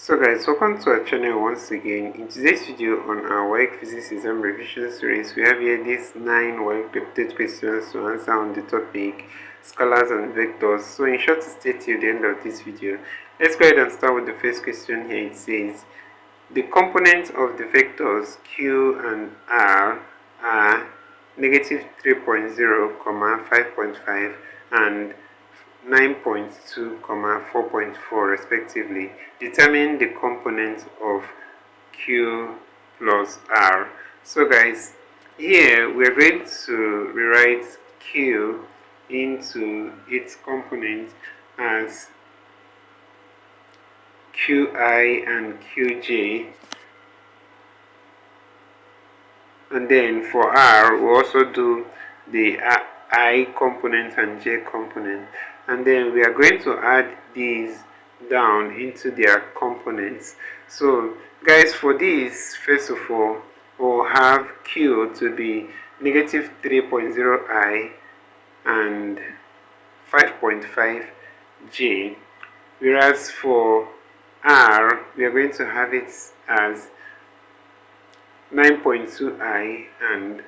So guys, welcome to our channel once again. In today's video on our WAEC physics exam revision series, we have here these 9 WAEC repeated questions to answer on the topic scalars and vectors. So in short, to stay till the end of this video, let's go ahead and start with the first question here. It says the components of the vectors q and r are negative 3.0, 5.5 and 9.2, 4.4 respectively. Determine the components of q plus r. So guys, here we are going to rewrite q into its components as qi and qj, and then for r we also do the I component and j component, and then we are going to add these down into their components. So guys, for this, first of all, we'll have q to be negative 3.0 I and 5.5 j, whereas for r we are going to have it as 9.2 I and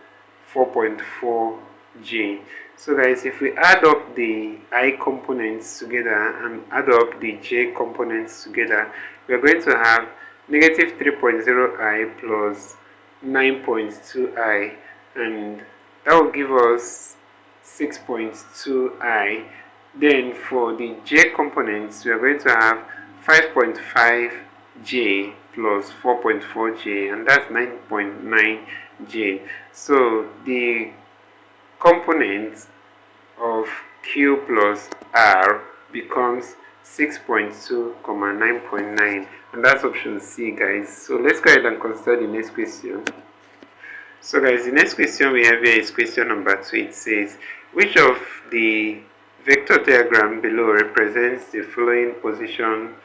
4.4 j. So guys, if we add up the I components together and add up the j components together, we are going to have negative 3.0 I plus 9.2 I, and that will give us 6.2 I. Then for the j components, we are going to have 5.5 j plus 4.4 j, and that's 9.9 j. So the components of q plus r becomes 6.2, 9.9, and that's option C, guys. So let's go ahead and consider the next question. So guys, the next question we have here is question number 2. It says, which of the vector diagram below represents the following position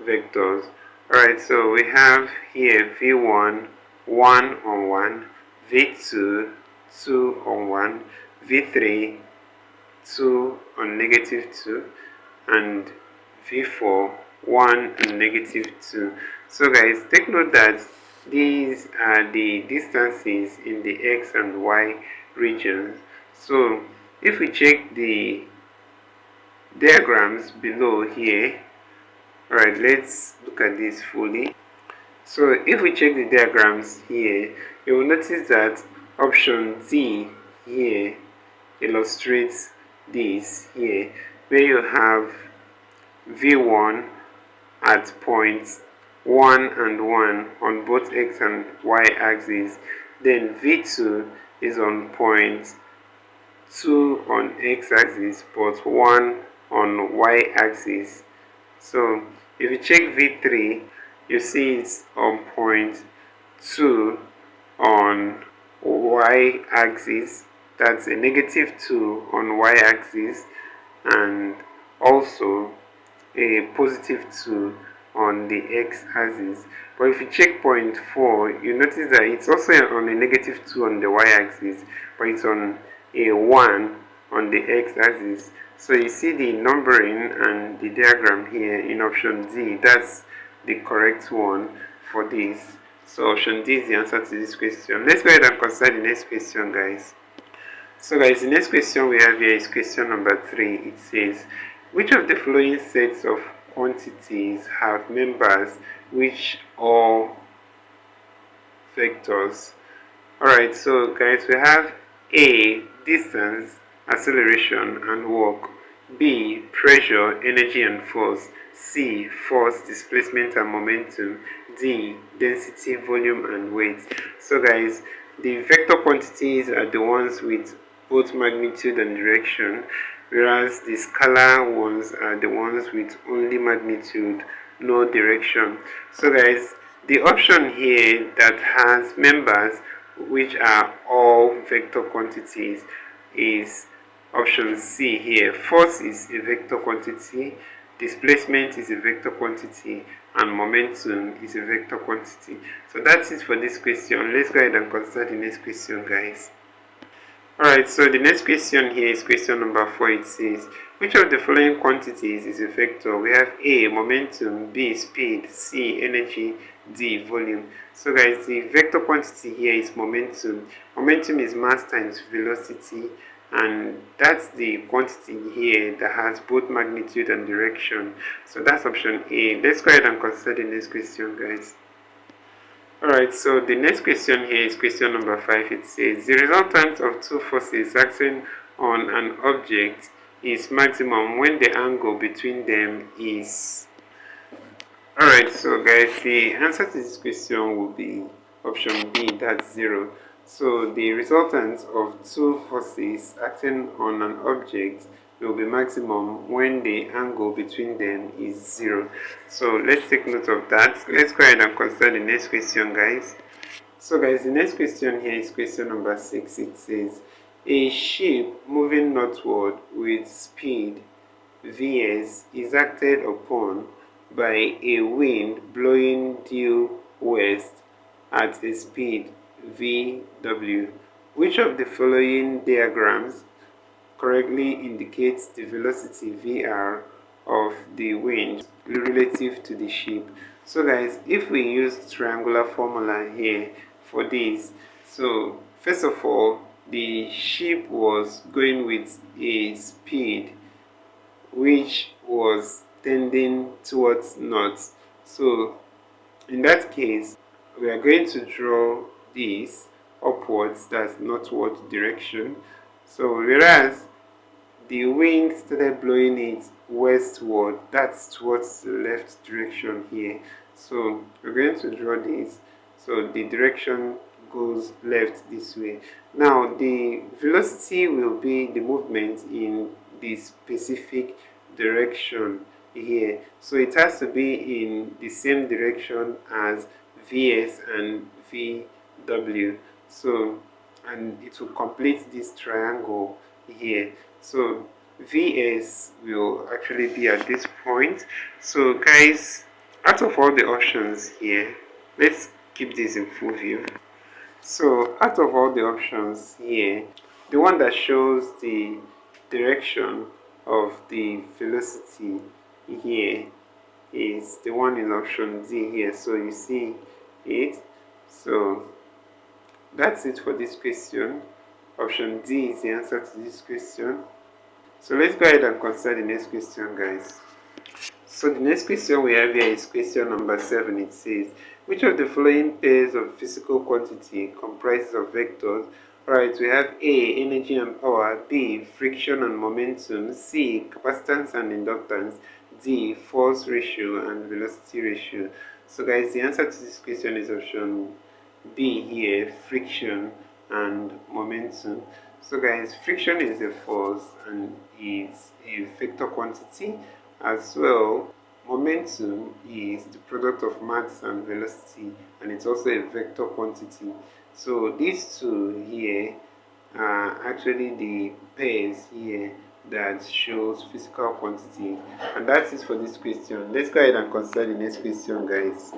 vectors? Alright, so we have here v1, 1 on 1, v2, 2 on 1, v3, 2 on negative 2, and v4, 1 and negative 2. So guys, take note that these are the distances in the x and y regions. So if we check the diagrams below here, alright, let's look at this fully. So if we check the diagrams here, you will notice that option D here illustrates this here, where you have v1 at points 1 and 1 on both x and y axes, then v2 is on point 2 on x axis but 1 on y axis. So if you check v3, you see it's on point 2 on y axis, that's a negative 2 on y axis, and also a positive 2 on the x axis. But if you check point 4, you notice that it's also on a negative 2 on the y axis, but it's on a 1 on the x axis. So you see the numbering and the diagram here in option D. That's the correct one for this. So option D is the answer to this question. Let's go ahead and consider the next question, guys. So guys, the next question we have here is question number 3. It says, which of the following sets of quantities have members which are vectors? Alright, so guys, we have A, distance, acceleration and work; B, pressure, energy and force; C, force, displacement and momentum; D, density, volume and weight. So guys, the vector quantities are the ones with both magnitude and direction, whereas the scalar ones are the ones with only magnitude, no direction. So guys, the option here that has members which are all vector quantities is option C here. Force is a vector quantity, displacement is a vector quantity, and momentum is a vector quantity. So that's it for this question. Let's go ahead and consider the next question, guys. Alright, so the next question here is question number 4. It says, which of the following quantities is a vector? We have A, momentum, B, speed, C, energy, D, volume. So guys, the vector quantity here is momentum. Momentum is mass times velocity, and that's the quantity here that has both magnitude and direction. So that's option A. Let's go ahead and consider the next question, guys. Alright, so the next question here is question number 5. It says, the resultant of two forces acting on an object is maximum when the angle between them is... Alright, so guys, the answer to this question will be option B, that's 0. So the resultant of two forces acting on an object will be maximum when the angle between them is 0. So let's take note of that. Let's go ahead and consider the next question, guys. So guys, the next question here is question number 6. It says, a ship moving northward with speed Vs is acted upon by a wind blowing due west at a speed Vw. Which of the following diagrams correctly indicates the velocity Vr of the wind relative to the ship? So guys, if we use triangular formula here for this, so first of all, the ship was going with a speed which was tending towards north. So in that case, we are going to draw this upwards, that's northward direction. So whereas the wind started blowing it westward, that's towards the left direction here. So we're going to draw this. So the direction goes left this way. Now the velocity will be the movement in the specific direction here. So it has to be in the same direction as Vs and Vw. So, and it will complete this triangle here. So Vs will actually be at this point. So guys, out of all the options here, let's keep this in full view. So out of all the options here, the one that shows the direction of the velocity here is the one in option D here. So you see it. So that's it for this question. Option D is the answer to this question. So let's go ahead and consider the next question, guys. So the next question we have here is question number 7. It says, which of the following pairs of physical quantity comprises of vectors? Alright, we have A, energy and power, B, friction and momentum, C, capacitance and inductance, D, force ratio and velocity ratio. So guys, the answer to this question is option B here, friction and momentum. So guys, friction is a force and is a vector quantity. As well, momentum is the product of mass and velocity, and it's also a vector quantity. So these two here are actually the pairs here that shows physical quantity, and that's it for this question. Let's go ahead and consider the next question, guys.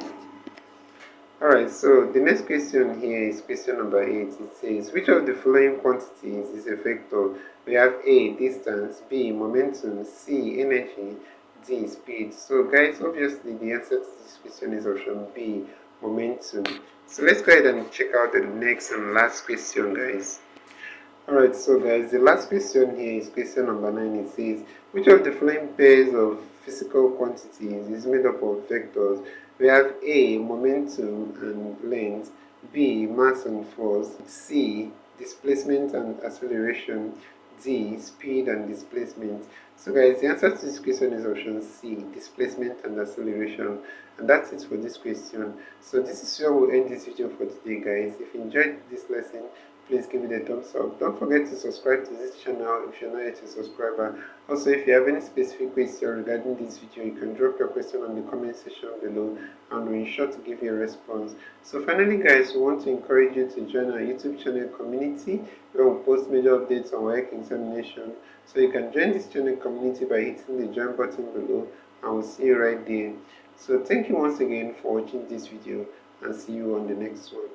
Alright, so the next question here is question number 8. It says, which of the following quantities is a vector? We have A, distance, B, momentum, C, energy, D, speed. So guys, obviously the answer to this question is option B, momentum. So let's go ahead and check out the next and last question, guys. Alright, so guys, the last question here is question number 9. It says, which of the following pairs of physical quantities is made up of vectors? We have A, momentum and length, B, mass and force, C, displacement and acceleration, D, speed and displacement. So guys, the answer to this question is option C, displacement and acceleration. And that's it for this question. So this is where we'll end this video for today, guys. If you enjoyed this lesson, please give it a thumbs up. Don't forget to subscribe to this channel if you're not yet a subscriber. Also, if you have any specific question regarding this video, you can drop your question on the comment section below and we'll ensure to give you a response. So finally, guys, we want to encourage you to join our YouTube channel community where we post major updates on WAEC examination. So you can join this channel community by hitting the join button below and we'll see you right there. So thank you once again for watching this video and see you on the next one.